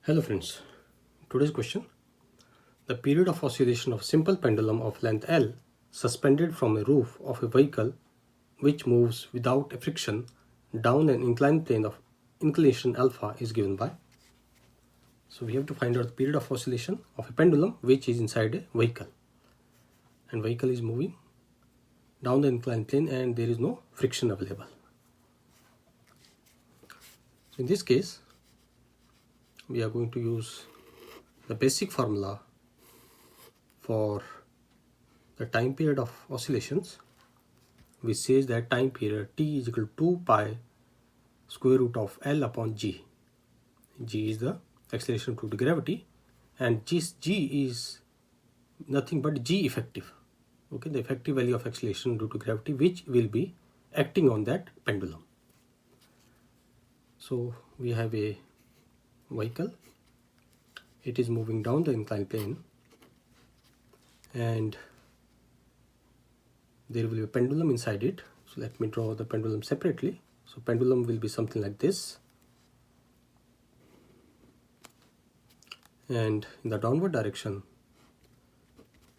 Hello friends, today's question. The period of oscillation of simple pendulum of length L suspended from a roof of a vehicle which moves without a friction down an inclined plane of inclination alpha is given by. So we have to find out the period of oscillation of a pendulum which is inside a vehicle. And vehicle is moving down the inclined plane and there is no friction available. So in this case, we are going to use the basic formula for the time period of oscillations, which says that time period T is equal to 2 pi square root of L upon G. G is the acceleration due to gravity and G is nothing but G effective. Okay, the effective value of acceleration due to gravity which will be acting on that pendulum. So we have a vehicle, it is moving down the inclined plane and there will be a pendulum inside it. So let me draw the pendulum separately. So pendulum will be something like this, and in the downward direction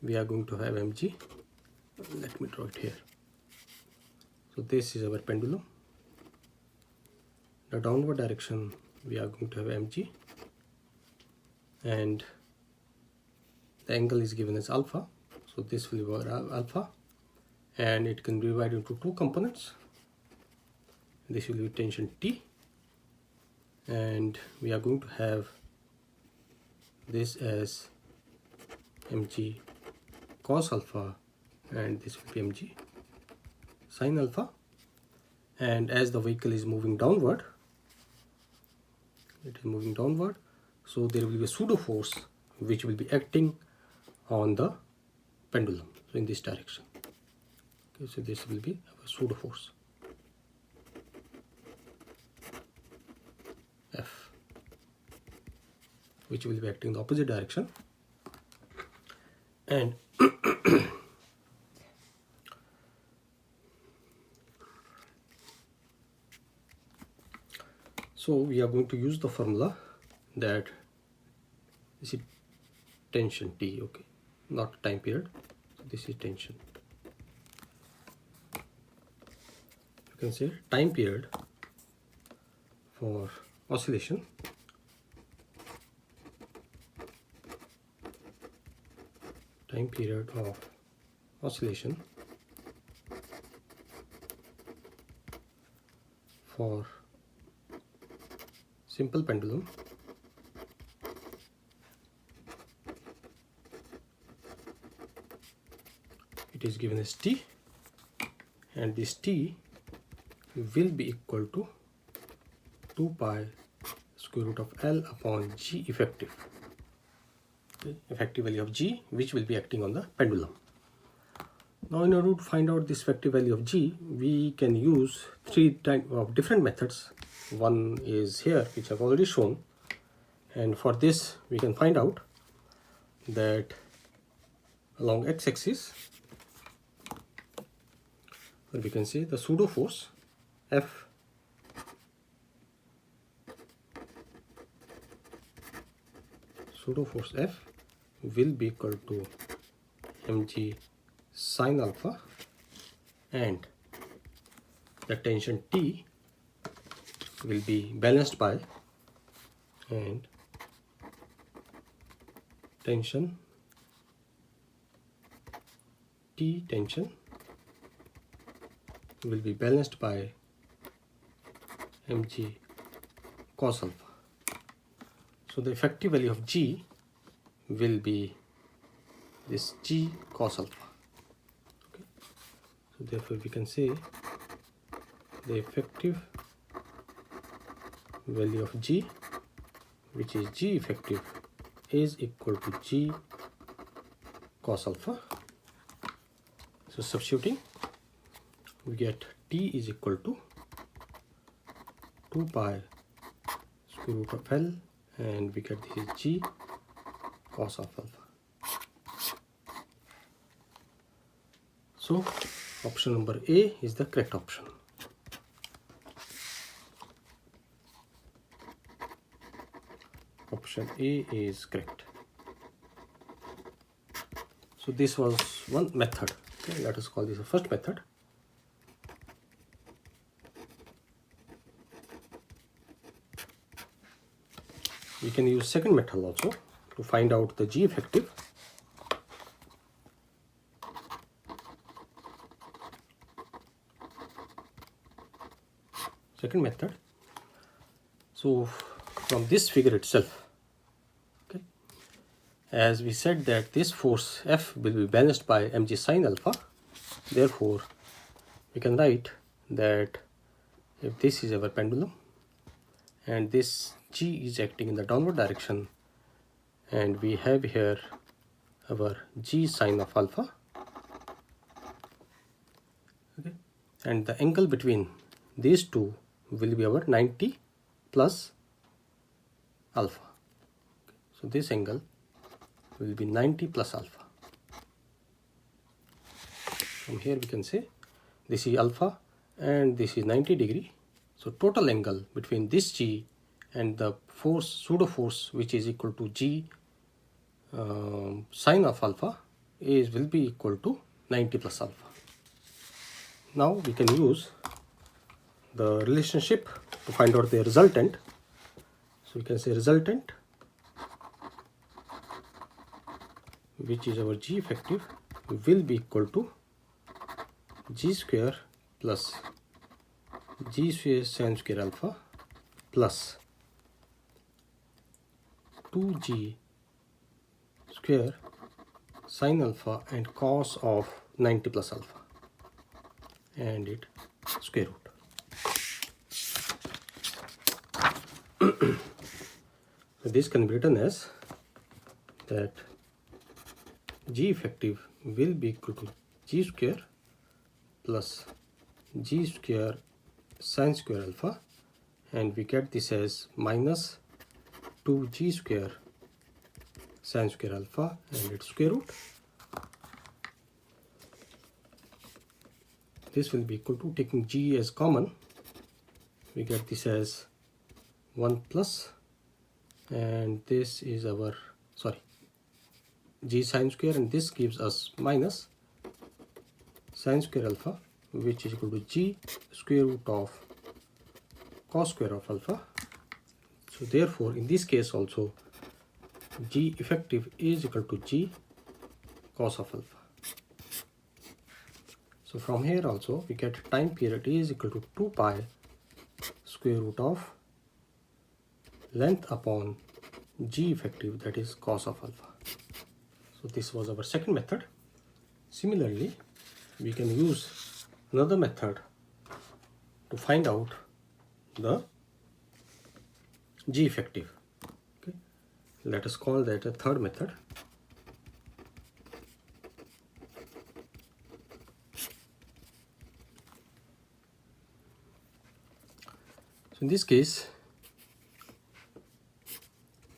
we are going to have mg. Let me draw it here. So this is our pendulum. The downward direction we are going to have mg and the angle is given as alpha. So this will be our alpha and it can be divided into two components. This will be tension T and we are going to have this as mg cos alpha and this will be mg sin alpha. And as the vehicle is moving downward, it is moving downward, so there will be a pseudo force which will be acting on the pendulum, so in this direction. Okay, so this will be a pseudo force F, which will be acting in the opposite direction. And so we are going to use the formula that this is tension T, okay, not time period. So this is tension. You can say time period for oscillation time period of oscillation for simple pendulum it is given as T, and this T will be equal to 2 pi square root of L upon G effective. Okay, effective value of G which will be acting on the pendulum. Now in order to find out this effective value of G, we can use three types of different methods. One is here which I've already shown, and for this we can find out that along x-axis we can say the pseudo force F will be equal to mg sin alpha, and the tension T will be balanced by, and tension T tension will be balanced by mg cos alpha. So the effective value of G will be this G cos alpha. Okay. So therefore we can say the effective value of G, which is G effective, is equal to G cos alpha. So substituting, we get T is equal to 2 pi square root of L, and we get this is G cos of alpha. So option number A is the correct option. Option A is correct. So this was one method. Okay, let us call this the first method. We can use second method also to find out the G effective. Second method. So from this figure itself, okay, as we said that this force F will be balanced by mg sine alpha, therefore we can write that if this is our pendulum and this G is acting in the downward direction, and we have here our G sine of alpha, okay, and the angle between these two will be our 90 plus alpha. Okay, so this angle will be 90 plus alpha. From here we can say this is alpha and this is 90 degree. So total angle between this G and the force, pseudo force, which is equal to G sine of alpha, will be equal to 90 plus alpha. Now we can use the relationship to find out the resultant. So we can say resultant, which is our G effective, will be equal to G square plus G square sine square alpha plus 2G square sine alpha and cos of 90 plus alpha and its square root. So this can be written as that G effective will be equal to G square plus G square sine square alpha, and we get this as minus 2G square sine square alpha and its square root. This will be equal to, taking G as common, we get this as 1 plus, and this is our, G sine square, and this gives us minus sine square alpha, which is equal to G square root of cos square of alpha. So therefore in this case also G effective is equal to G cos of alpha. So from here also we get time period is equal to 2 pi square root of length upon G effective, that is cos of alpha. So this was our second method. Similarly, we can use another method to find out the G effective. Okay, let us call that a third method. So in this case,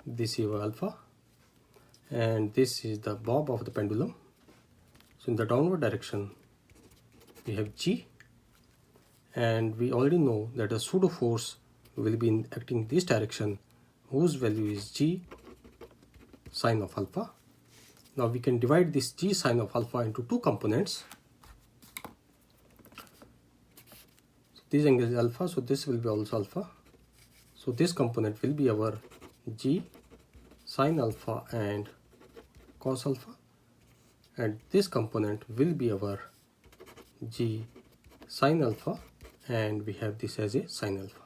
this is alpha and this is the bob of the pendulum. So in the downward direction we have G, and we already know that a pseudo force will be acting this direction, whose value is G sine of alpha. Now we can divide this G sine of alpha into two components. So this angle is alpha, so this will be also alpha. So this component will be our G sine alpha and cos alpha, and this component will be our G sine alpha, and we have this as a sine alpha.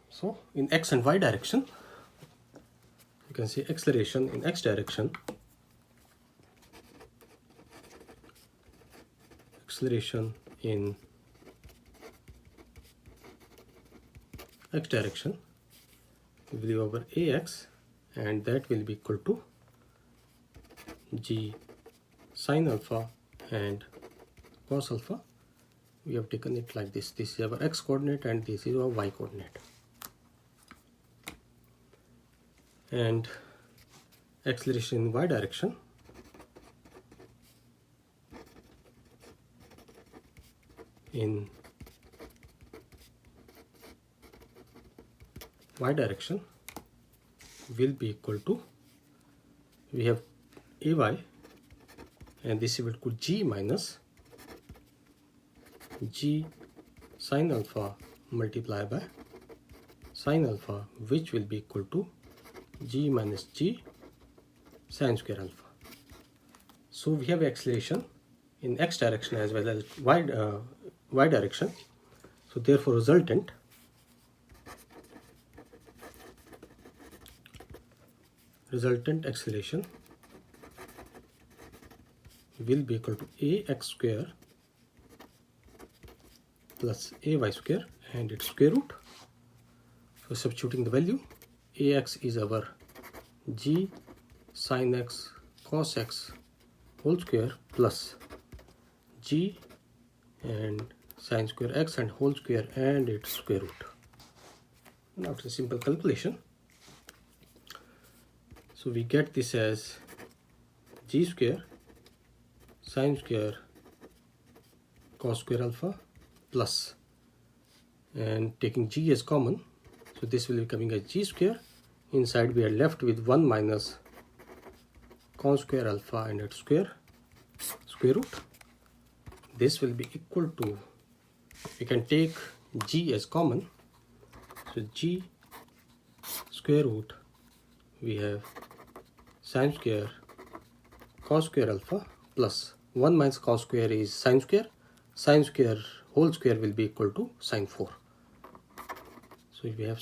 So in x and y direction, you can see acceleration in x direction, acceleration in x direction will be over ax, and that will be equal to G sine alpha and cos alpha. We have taken it like this. This is our x coordinate and this is our y coordinate. And acceleration in y direction in y direction will be equal to, we have ay, and this is equal to g minus g sin alpha multiplied by sin alpha, which will be equal to g minus g sin square alpha. So we have acceleration in x direction as well as y direction. So therefore resultant acceleration will be equal to ax square plus ay square and its square root. So substituting the value, ax is our g sin x cos x whole square plus g and sin square x and whole square and its square root. Now it's a simple calculation. So we get this as g square sin square cos square alpha plus, and taking g as common, so this will be coming as g square. Inside we are left with 1 minus cos square alpha and its square root. This will be equal to, we can take g as common, so g square root, we have sin square cos square alpha plus 1 minus cos square is sin square whole square will be equal to sin 4. So we have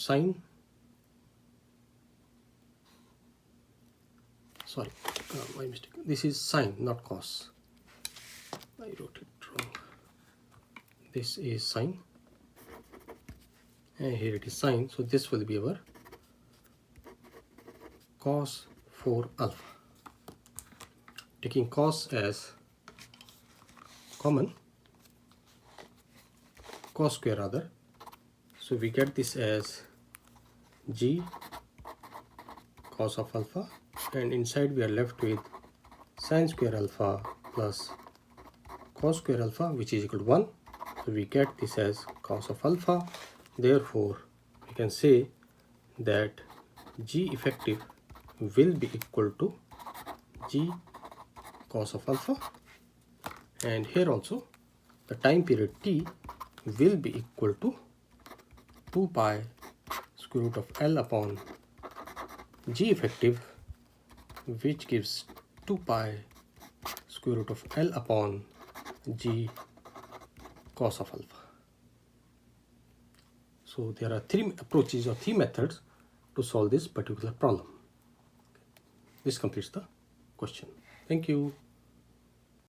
my mistake, this is sin not cos, I wrote it wrong. This is sin and here it is sin, so this will be our cos 4 alpha. Taking cos as common, cos square rather, so we get this as g cos of alpha, and inside we are left with sin square alpha plus cos square alpha, which is equal to 1. So we get this as cos of alpha. Therefore we can say that g effective will be equal to g cos of alpha, and here also the time period t will be equal to 2 pi square root of L upon g effective, which gives 2 pi square root of L upon g cos of alpha. So there are 3 approaches or 3 methods to solve this particular problem. This completes the question. Thank you.